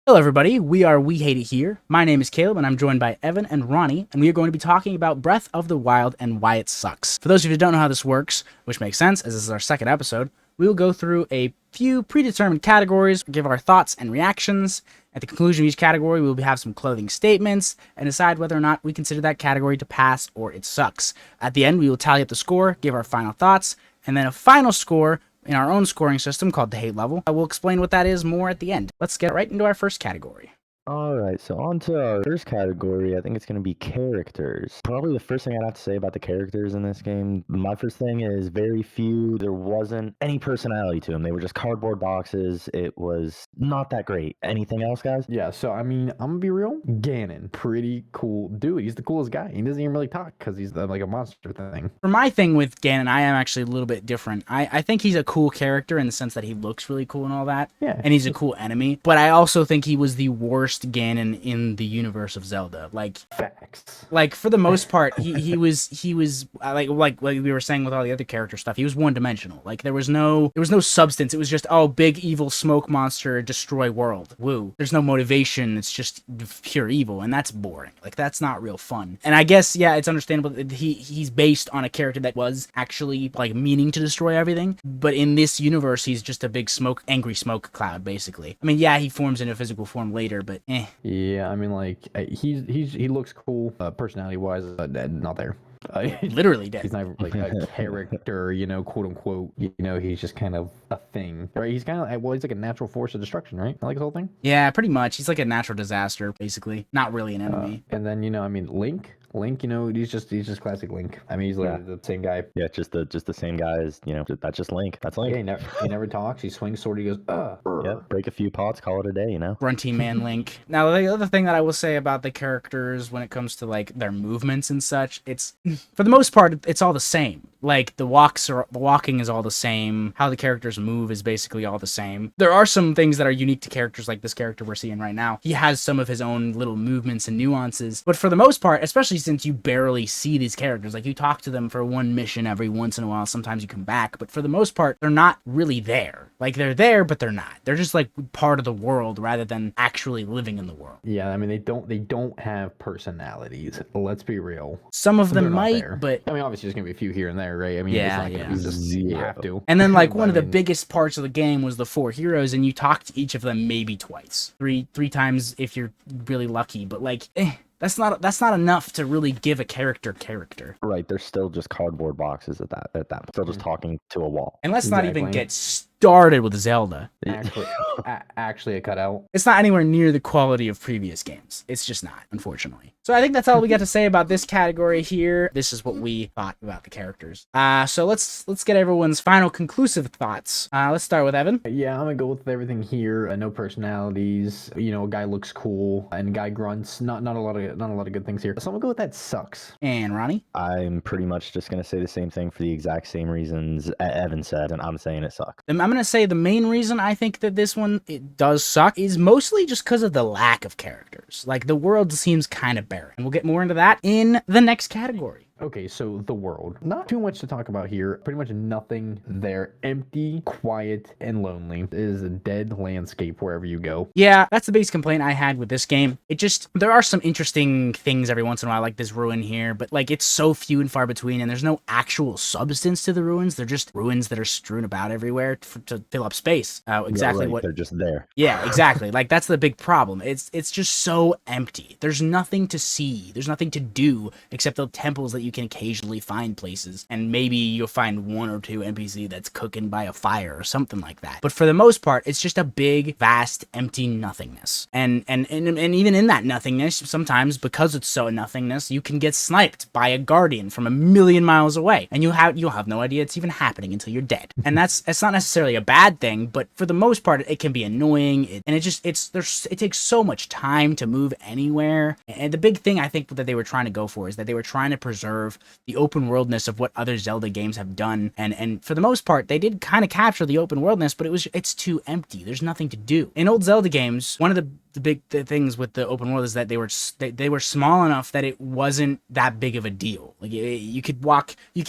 Hello everybody, We Hate It here. My name is Caleb and I'm joined by Evan and Ronnie, and we are going to be talking about Breath of the Wild and why it sucks. For those of you who don't know how this works, which makes sense as this is our second episode, we will go through a few predetermined categories, give our thoughts and reactions. At the conclusion of each category, we will have some clothing statements and decide whether or not we consider that category to pass or it sucks. At the end, we will tally up the score, give our final thoughts, and then a final score in our own scoring system called the hate level. I will explain what that is more at the end. Let's get right into our first category. All right, so on to our first category. I think it's going to be characters. Probably the first thing I'd have to say about the characters in this game, my first thing is very few. There wasn't any personality to them. They were just cardboard boxes. It was not that great. Anything else, guys? Yeah, so I mean, I'm gonna be real. Ganon, pretty cool dude. He's the coolest guy. He doesn't even really talk because he's like a monster thing. For my thing with Ganon, I am actually a little bit different. I think he's a cool character in the sense that he looks really cool and all that. Yeah. And he's a cool enemy. But I also think he was the worst Ganon in the universe of Zelda. Facts. Like for the most part, he was like we were saying with all the other character stuff. He was one dimensional. Like there was no substance. It was just big evil smoke monster destroy world. Woo. There's no motivation. It's just pure evil, and that's boring. Like that's not real fun. And I guess it's understandable that he's based on a character that was actually like meaning to destroy everything. But in this universe, he's just a big angry smoke cloud, basically. I mean, yeah, he forms into physical form later, but Yeah, I mean, like he looks cool, personality wise, not there. Literally dead. He's not like a character, quote unquote. He's just kind of a thing, right? He's kind of he's like a natural force of destruction, right? Like his whole thing. Yeah, pretty much. He's like a natural disaster, basically. Not really an enemy. And then I mean, Link, he's just classic Link. I mean, he's literally the same guy. Yeah, just the same guy as that's just Link. That's Link. Yeah, he never talks. He swings sword. He goes, Yeah, break a few pots, call it a day. Grunty man Link. Now, the other thing that I will say about the characters when it comes to like their movements and such, it's for the most part it's all the same. Like the walking is all the same. How the characters move is basically all the same. There are some things that are unique to characters, like this character we're seeing right now. He has some of his own little movements and nuances, but for the most part, especially since you barely see these characters, like you talk to them for one mission every once in a while. Sometimes you come back, but for the most part, they're not really there. Like they're there, but they're not. They're just like part of the world rather than actually living in the world. Yeah, I mean they don't have personalities. Let's be real. Some of them might, but I mean obviously there's gonna be a few here and there, right? I mean, yeah, you have to. And then like one of the biggest parts of the game was the 4 heroes, and you talk to each of them maybe twice, three times if you're really lucky. But like, that's not enough to really give a character. Right, they're still just cardboard boxes at that. Still just talking to a wall. And let's not even get started with Zelda. Actually a cutout. It's not anywhere near the quality of previous games. It's just not, unfortunately. So I think that's all we got to say about this category here. This is what we thought about the characters. So let's get everyone's final conclusive thoughts. Let's start with Evan. Yeah, I'm gonna go with everything here. No personalities. A guy looks cool and a guy grunts. Not a lot of good things here. So I'm gonna go with that sucks. And Ronnie. I'm pretty much just gonna say the same thing for the exact same reasons Evan said, and I'm saying it sucks. I'm going to say the main reason I think that this one it does suck is mostly just because of the lack of characters. Like the world seems kind of barren. And we'll get more into that in the next category. Okay, so the world. Not too much to talk about here. Pretty much nothing there. Empty, quiet, and lonely. It is a dead landscape wherever you go. Yeah, that's the biggest complaint I had with this game. There are some interesting things every once in a while, like this ruin here, but like it's so few and far between, and there's no actual substance to the ruins. They're just ruins that are strewn about everywhere to fill up space. Exactly what they're just there. Yeah, exactly. Like that's the big problem. It's just so empty. There's nothing to see. There's nothing to do except the temples that you can occasionally find places, and maybe you'll find 1 or 2 NPC that's cooking by a fire or something like that. But for the most part, it's just a big, vast, empty nothingness. And even in that nothingness, sometimes because it's so nothingness, you can get sniped by a guardian from a million miles away, and you'll have no idea it's even happening until you're dead. And it's not necessarily a bad thing, but for the most part, it can be annoying. It takes so much time to move anywhere. And the big thing I think that they were trying to go for is that they were trying to preserve the open worldness of what other Zelda games have done, and for the most part they did kind of capture the open worldness, but it's too empty. There's nothing to do. In old Zelda games, one of the the things with the open world is that they were small enough that it wasn't that big of a deal. Like you could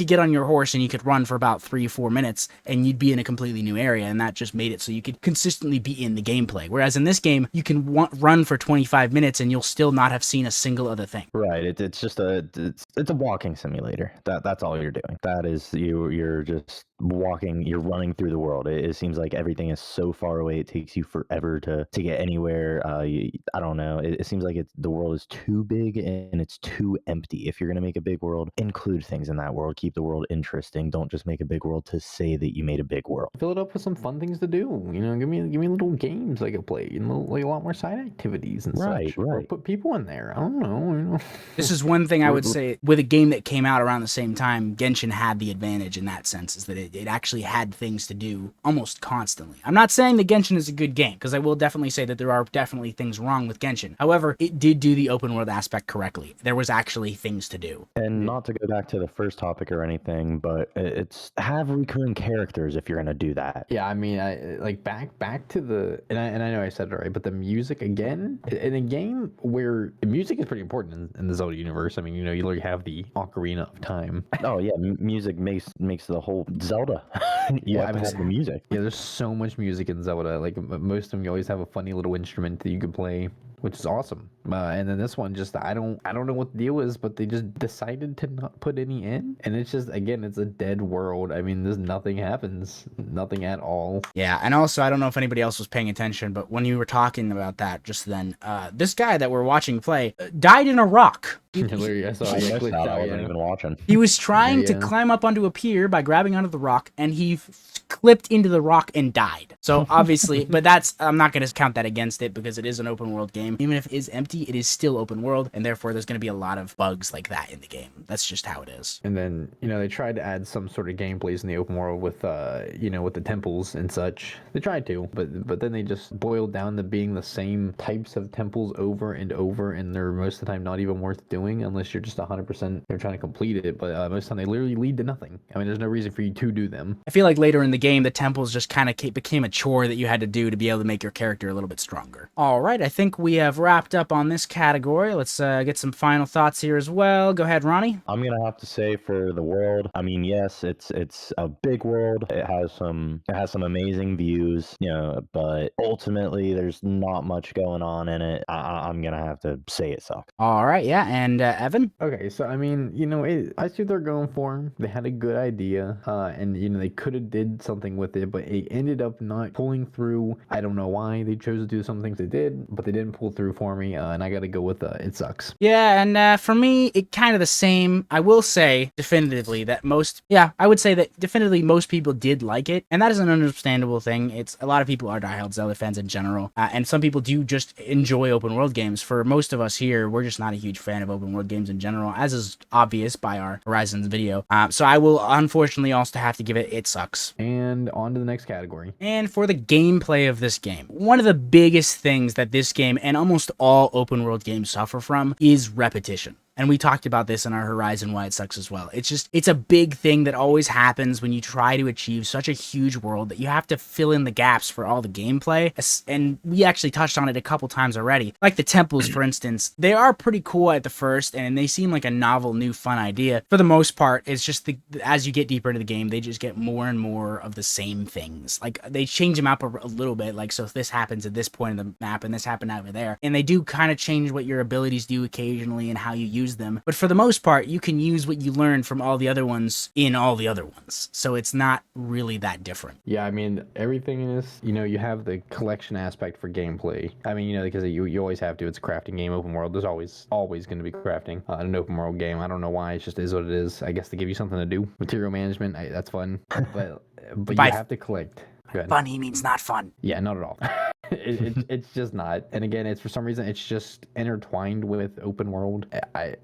get on your horse and you could run for about 3-4 minutes and you'd be in a completely new area, and that just made it so you could consistently be in the gameplay. Whereas in this game, you can run for 25 minutes and you'll still not have seen a single other thing. Right. It's just it's a walking simulator. That's all you're doing. That is you're just walking. You're running through the world. It seems like everything is so far away. It takes you forever to get anywhere. I don't know. It seems like the world is too big and it's too empty. If you're gonna make a big world, include things in that world. Keep the world interesting. Don't just make a big world to say that you made a big world. Fill it up with some fun things to do. You know, give me little games I could play, and like a lot more side activities and such. Or put people in there. I don't know. You know. This is one thing I would say with a game that came out around the same time. Genshin had the advantage in that sense, is that it actually had things to do almost constantly. I'm not saying that Genshin is a good game, because I will definitely say that there are definitely things wrong with Genshin. However, it did do the open world aspect correctly. There was actually things to do. And not to go back to the first topic or anything, but it's have recurring characters if you're gonna do that. Yeah, I mean, I like back to the and I know I said it right, but the music again in a game where music is pretty important in the Zelda universe. I mean, you know, you have the Ocarina of Time. Oh yeah, music makes the whole Zelda. You have to have the music. Yeah, there's so much music in Zelda. Like most of them, you always have a funny little instrument that you can play, which is awesome. And then this one, just I don't know what the deal is, but they just decided to not put any in, and it's just, again, it's a dead world. I mean, there's nothing happens, nothing at all. Yeah, and also I don't know if anybody else was paying attention, but when you were talking about that just then, this guy that we're watching play died in a rock. I saw I it. missed out. I wasn't even watching. He was trying to climb up onto a pier by grabbing onto the rock, and he clipped into the rock and died. So obviously, but I'm not going to count that against it, because it is an open world game. Even if it is empty, it is still open world, and therefore there's going to be a lot of bugs like that in the game. That's just how it is. And then, you know, they tried to add some sort of gameplays in the open world with, you know, with the temples and such. They tried to, but then they just boiled down to being the same types of temples over and over, and they're most of the time not even worth doing unless you're just 100% they're trying to complete it. But most of the time they literally lead to nothing. I mean, there's no reason for you to do them. I feel like later in the game, the temples just kind of became a chore that you had to do to be able to make your character a little bit stronger. All right, I think we have wrapped up on this category. Let's get some final thoughts here as well. Go ahead, Ronnie. I'm gonna have to say, for the world, I mean, yes, it's a big world. It has some amazing views, you know, but ultimately there's not much going on in it. I'm gonna have to say it sucks. All right, yeah, and Evan. Okay, so I mean, you know, I see what they're going for. They had a good idea, and you know, they could have did something with it, but it ended up not pulling through. I don't know why they chose to do some things they did, but they didn't pull through for me, and I got to go with it sucks. Yeah, and for me, it kind of the same. I will say definitively that most people did like it, and that is an understandable thing. It's a lot of people are diehard Zelda fans in general, and some people do just enjoy open world games. For most of us here, we're just not a huge fan of open world games in general, as is obvious by our Horizons video. So I will unfortunately also have to give it sucks. And on to the next category. And for the gameplay of this game, one of the biggest things that this game and almost all open world games suffer from is repetition. And we talked about this in our Horizon Why It Sucks as well. It's a big thing that always happens when you try to achieve such a huge world that you have to fill in the gaps for all the gameplay. And we actually touched on it a couple times already. Like the temples, for instance, they are pretty cool at the first, and they seem like a novel, new, fun idea. For the most part, it's just as you get deeper into the game, they just get more and more of the same things. Like they change them up a little bit. Like, so if this happens at this point in the map and this happened over there, and they do kind of change what your abilities do occasionally and how you use them, but for the most part you can use what you learned from all the other ones in all the other ones, so it's not really that different. Yeah, I mean, everything is, you know, you have the collection aspect for gameplay. I mean, you know, because you always have to. It's a crafting game, open world, there's always going to be crafting in an open world game. I don't know why, it just is what it is. I guess to give you something to do. Material management, that's fun, but you have to collect. Fun, he means not fun. Yeah, not at all. It's just not. And again, it's for some reason it's just intertwined with open world. I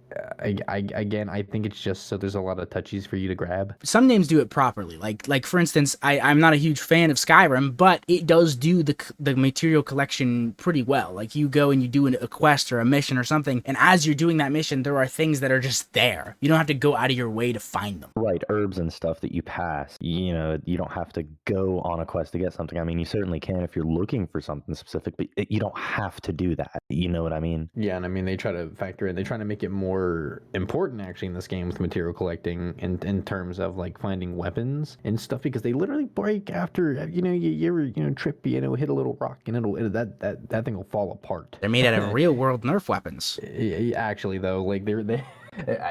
think it's just so there's a lot of touchies for you to grab. Some games do it properly. Like for instance, I'm not a huge fan of Skyrim, but it does do the material collection pretty well. Like you go and you do a quest or a mission or something, and as you're doing that mission, there are things that are just there. You don't have to go out of your way to find them. Right, herbs and stuff that you pass. You know, you don't have to go on a quest to get something. I mean, you certainly can if you're looking for something. something specific, but you don't have to do that. You know what I mean? Yeah, and I mean they try to factor in, they try to make it more important actually in this game with material collecting in terms of like finding weapons and stuff, because they literally break after you ever trip, hit a little rock and that thing will fall apart. They're made out of real world Nerf weapons. Actually though, like they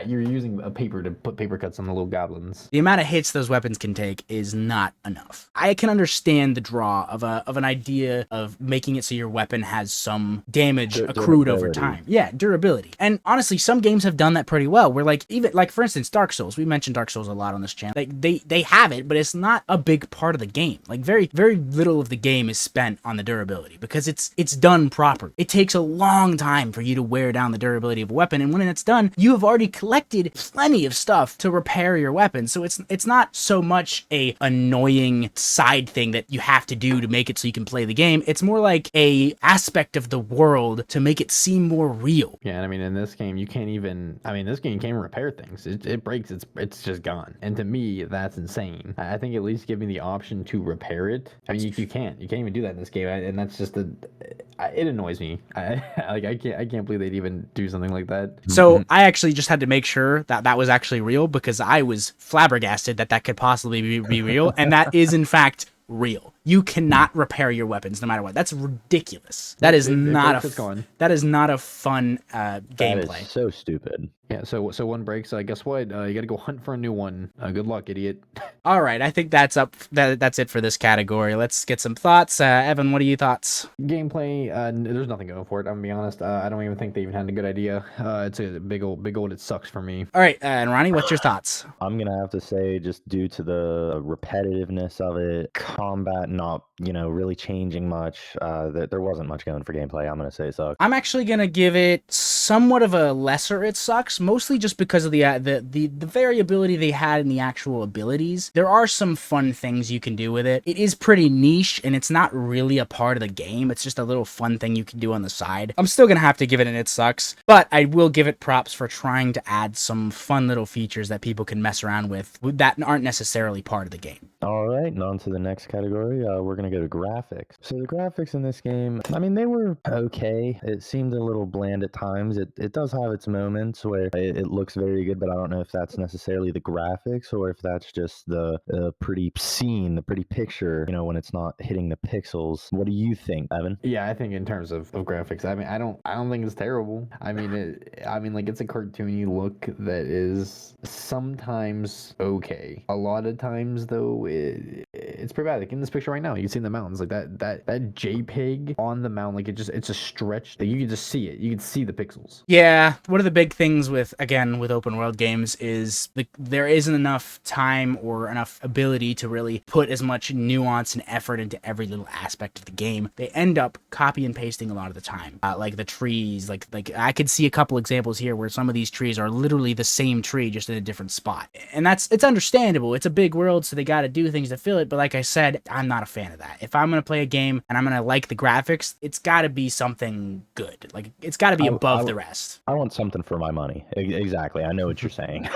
you're using a paper to put paper cuts on the little goblins. The amount of hits those weapons can take is not enough. I can understand the draw of an idea of making it so your weapon has some damage accrued over time. Yeah, durability. And honestly, some games have done that pretty well. Where even for instance, Dark Souls. We mentioned Dark Souls a lot on this channel. Like they have it, but it's not a big part of the game. Like very little of the game is spent on the durability because it's done proper. It takes a long time for you to wear down the durability of a weapon, and when it's done, you have already collected plenty of stuff to repair your weapon. So it's not so much a annoying side thing that you have to do to make it so you can play the game. It's more like a aspect of the world to make it seem more real. Yeah, and I mean in this game you can't even, this game can't even repair things. It breaks, it's just gone. And to me that's insane. I think at least give me the option to repair it. I mean you can't even do that in this game, and that's just it annoys me. I can't believe they'd even do something like that. So I actually just had to make sure that was actually real, because I was flabbergasted that could possibly be real, and that is in fact real. You cannot repair your weapons no matter what. That's ridiculous. That is not a fun gameplay. That is so stupid. Yeah, so one breaks. Guess what? You got to go hunt for a new one. Good luck, idiot. All right, I think that's it for this category. Let's get some thoughts. Evan, what are your thoughts? Gameplay, there's nothing going for it. I'm gonna be honest. I don't even think they even had a good idea. It's a big old it sucks for me. All right, and Ronnie, what's your thoughts? I'm gonna have to say, just due to the repetitiveness of it, combat not really changing much, that there wasn't much going for gameplay. I'm gonna say it sucks. I'm actually gonna give it somewhat of a lesser it sucks, mostly just because of the variability they had in the actual abilities. There are some fun things you can do with it. It is pretty niche, and it's not really a part of the game. It's just a little fun thing you can do on the side. I'm still gonna have to give it an it sucks, but I will give it props for trying to add some fun little features that people can mess around with that aren't necessarily part of the game. All right, and on to the next category. We're going to go to graphics. So the graphics in this game, they were okay. It seemed a little bland at times. It does have its moments where it looks very good, but I don't know if that's necessarily the graphics or if that's just the pretty scene, the pretty picture, when it's not hitting the pixels. What do you think, Evan? Yeah, I think in terms of graphics, I don't think it's terrible. It's a cartoony look that is sometimes okay. A lot of times though, it's pretty bad. Like in this picture right now, you can see in the mountains, like that JPEG on the mountain, like it's a stretch. Like, you can just see it. You can see the pixels. Yeah, one of the big things with open world games is there isn't enough time or enough ability to really put as much nuance and effort into every little aspect of the game. They end up copy and pasting a lot of the time. Like the trees, like I could see a couple examples here where some of these trees are literally the same tree, just in a different spot. And it's understandable. It's a big world, so they got to do things to fill it. But like I said, I'm not a fan of that. If I'm going to play a game and I'm going to like the graphics, it's got to be something good. Like, it's got to be above the rest. I want something for my money. Exactly. I know what you're saying.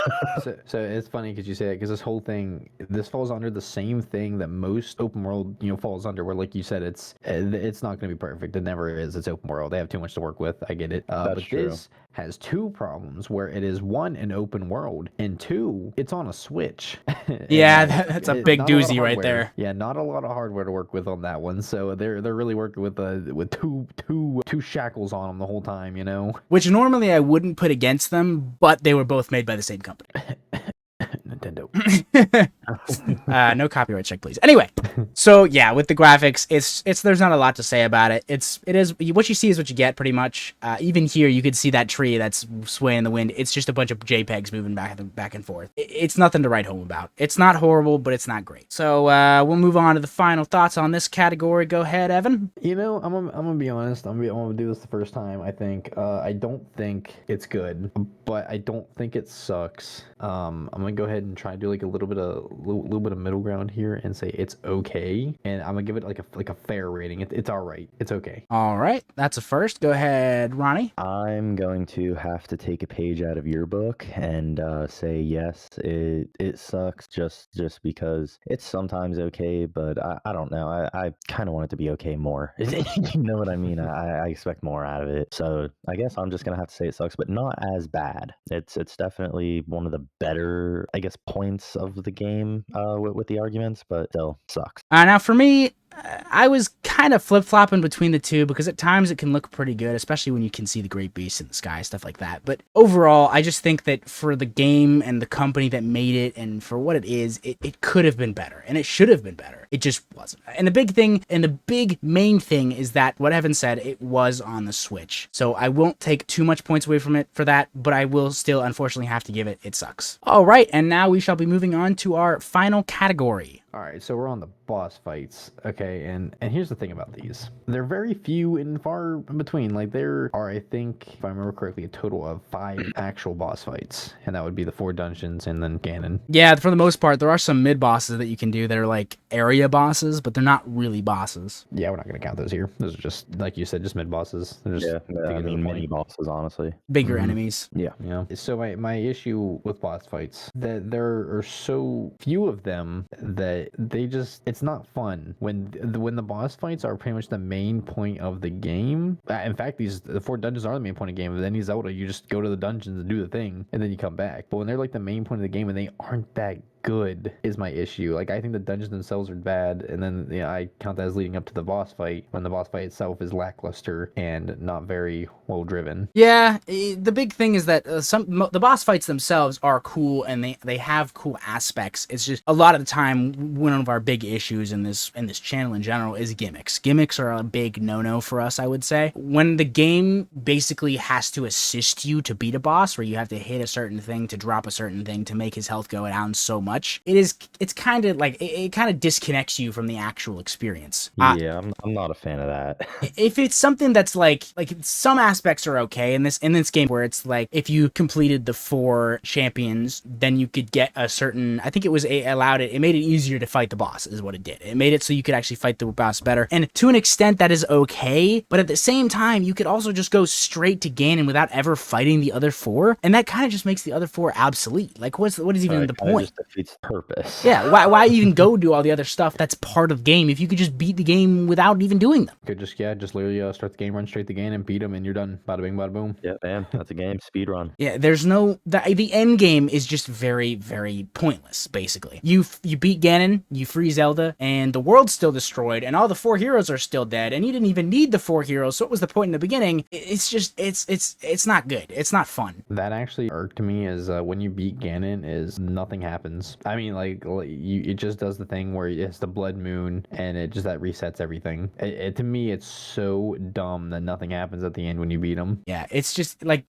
So it's funny because you say that, because this whole thing, this falls under the same thing that most open world, falls under, where, like you said, it's not going to be perfect. It never is. It's open world. They have too much to work with. I get it. That's but true. This has two problems, where it is, one, an open world, and two, it's on a Switch. Yeah, that's a big doozy right there. Yeah, not a lot of hardware to work with on that one. So they're really working with two shackles on them the whole time, Which normally I wouldn't put against them, but they were both made by the same company. Nintendo. No copyright check, please. Anyway, so yeah, with the graphics, it's there's not a lot to say about it. It is what you see is what you get, pretty much. Even here, you could see that tree that's swaying in the wind. It's just a bunch of JPEGs moving back and forth. It's nothing to write home about. It's not horrible, but it's not great. So we'll move on to the final thoughts on this category. Go ahead, Evan. I'm gonna be honest. I'm gonna do this the first time. I think I don't think it's good, but I don't think it sucks. I'm gonna go ahead and try to do like a little bit little bit of middle ground here and say it's okay, and I'm gonna give it like a fair rating. It's all right. It's okay. All right, that's a first. Go ahead, Ronnie. I'm going to have to take a page out of your book and say yes, it sucks just because it's sometimes okay, but I don't know. I kind of want it to be okay more. You know what I mean? I expect more out of it. So I guess I'm just gonna have to say it sucks, but not as bad. It's definitely one of the better, I guess, points of the game with the arguments, but still sucks. Now for me, I was kind of flip-flopping between the two because at times it can look pretty good, especially when you can see the great beast in the sky, stuff like that. But overall, I just think that for the game and the company that made it and for what it is, it could have been better and it should have been better. It just wasn't. And the big thing and the big main thing is that what Evan said, it was on the Switch. So I won't take too much points away from it for that, but I will still unfortunately have to give it sucks. All right, and now we shall be moving on to our final category. All right, so we're on the boss fights, okay, and here's the thing about these. They're very few and far in between. Like, there are, I think, if I remember correctly, a total of 5 actual boss fights, and that would be the 4 dungeons and then Ganon. Yeah, for the most part, there are some mid-bosses that you can do that are like area bosses, but they're not really bosses. Yeah, we're not going to count those here. Those are just, like you said, just mid-bosses. They're just I mean, mini bosses, honestly. Bigger enemies. Yeah. Yeah. So my issue with boss fights, that there are so few of them that it's not fun when the boss fights are pretty much the main point of the game. In fact, the 4 dungeons are the main point of the game. With any Zelda, you just go to the dungeons and do the thing, and then you come back. But when they're like the main point of the game and they aren't that good is my issue. Like, I think the dungeons themselves are bad, and then I count that as leading up to the boss fight when the boss fight itself is lackluster and not very well driven. Yeah, the big thing is that the boss fights themselves are cool and they have cool aspects. It's just a lot of the time one of our big issues in this channel in general is gimmicks. Gimmicks are a big no-no for us, I would say. When the game basically has to assist you to beat a boss, where you have to hit a certain thing to drop a certain thing to make his health go down so much, it's kind of like it kind of disconnects you from the actual experience. Yeah, I'm not a fan of that. If it's something that's like some aspects are okay in this game, where it's like if you completed the 4 champions, then you could get a certain, I think it was it made it easier to fight the boss is what it did. It made it so you could actually fight the boss better, and to an extent that is okay, but at the same time you could also just go straight to Ganon without ever fighting the other 4, and that kind of just makes the other 4 obsolete. Like what is even the point? Just defeats the purpose. Yeah, why even go do all the other stuff that's part of the game if you could just beat the game without even doing them? Could just literally start the game, run straight to Ganon, beat him, and you're done. Bada bing, bada boom. Yeah, man, that's a game. Speed run. Yeah, there's no the end game is just very, very pointless. Basically, you beat Ganon, you free Zelda, and the world's still destroyed, and all the 4 heroes are still dead, and you didn't even need the 4 heroes. So what was the point in the beginning? It's just it's not good. It's not fun. That actually irked me is when you beat Ganon, is nothing happens. I mean, it just does the thing where it's the blood moon, and it just that resets everything. To me, it's so dumb that nothing happens at the end when you beat him. Yeah, it's just like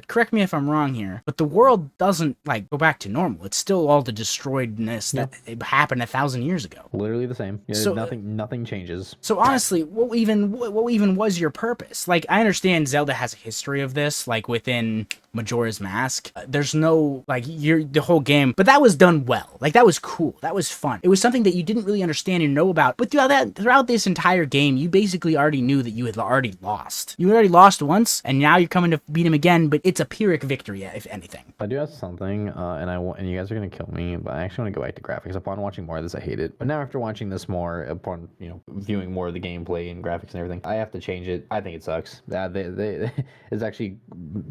correct me if I'm wrong here, but the world doesn't like go back to normal. It's still all the destroyedness that happened 1,000 years ago. Literally the same. Yeah, So nothing changes. So honestly, what even was your purpose? Like, I understand Zelda has a history of this, like within Majora's Mask. There's no like the whole game, but that was done well. Like, that was cool. That was fun. It was something that you didn't really understand and know about. But throughout this entire game, you basically already knew that you had already lost. You already lost once, and now you're coming to beat him again. But it's a Pyrrhic victory, if anything. I do have something, and you guys are gonna kill me, but I actually want to go back to graphics. Upon watching more of this, I hate it. But now after watching this more, upon viewing more of the gameplay and graphics and everything, I have to change it. I think it sucks. It's actually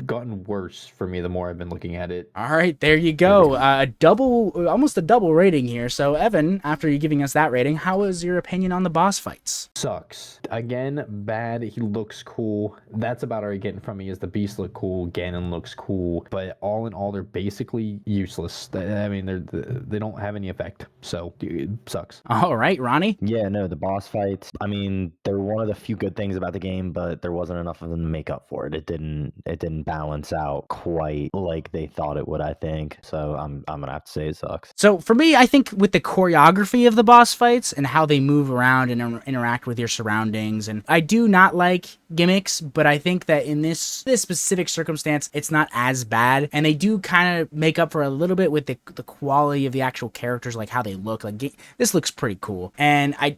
gotten worse for me the more I've been looking at it. All right, there you go. Almost a double rating here. So Evan, after you giving us that rating, how was your opinion on the boss fights? Sucks. Again, bad. He looks cool. That's about all you're getting from me is the beast look cool, Ganon looks cool, but all in all, they're basically useless. I mean, they don't have any effect. So it sucks. All right, Ronnie. Yeah, no, the boss fights, I mean, they're one of the few good things about the game, but there wasn't enough of them to make up for it. It didn't balance out quite like they thought it would, I think. So I'm gonna have to say it sucks. So for me, I think with the choreography of the boss fights and how they move around and interact with your surroundings, and I do not like gimmicks, but I think that in this specific circumstance, it's not as bad, and they do kind of make up for a little bit with the quality of the actual characters, like how they look. Like this looks pretty cool, and I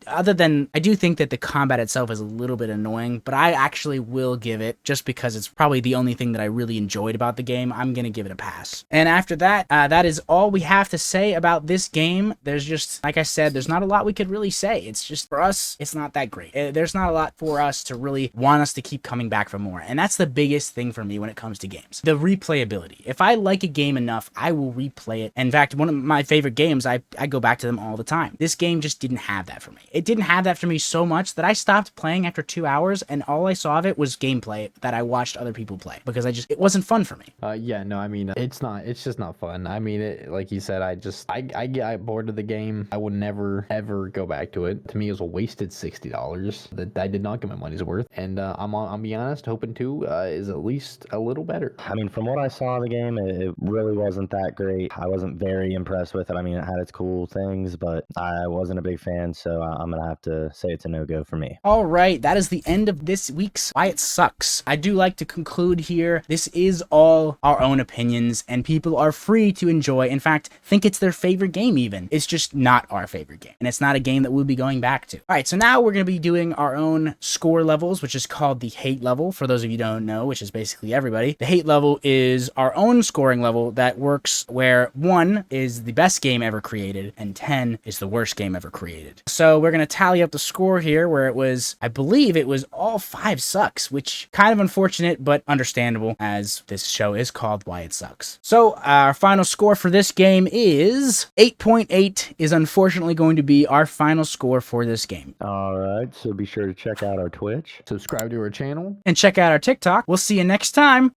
do think that the combat itself is a little bit annoying, but I actually will give it, just because it's probably the only thing that I really enjoyed about the game, I'm gonna give it a pass. And after that, that is all we have to say about this game. There's just, like I said, there's not a lot we could really say. It's just, for us, it's not that great. There's not a lot for us to really want us to keep coming back for more, and that's the biggest thing for me when it comes to games. The replayability. If I like a game enough, I will replay it. In fact, one of my favorite games, I go back to them all the time. This game just didn't have that for me. It didn't have that for me so much that I stopped playing after 2 hours, and all I saw of it was gameplay that I watched other people play, because it wasn't fun for me. Yeah, no, I mean, it's just not fun. I mean, like you said, I get bored of the game. I would never, ever go back to it. To me, it was a wasted $60 that I did not get my money's worth. And I'll be honest, hoping 2 is at least a little better. I mean, from what I saw of the game, it really wasn't that great. I wasn't very impressed with it. I mean, it had its cool things, but I wasn't a big fan, so I'm going to have to say it's a no-go for me. All right, that is the end of this week's Why It Sucks. I do like to conclude here, this is all our own opinions, and people are free to enjoy, in fact, think it's their favorite game even. It's just not our favorite game, and it's not a game that we'll be going back to. All right, so now we're going to be doing our own score levels, which is called the hate level, for those of you who don't know, which is basically everybody. The hate level is our own scoring level that works where 1 is the best game ever created, and 10 is the worst game ever created. So we're going to tally up the score here, where it was, I believe it was all 5 sucks, which kind of unfortunate, but understandable, as this show is called Why It Sucks. So our final score for this game is 8.8 is unfortunately going to be our final score for this game. All right, so be sure to check out our Twitch. Subscribe to our channel. And check out our TikTok. We'll see you next time.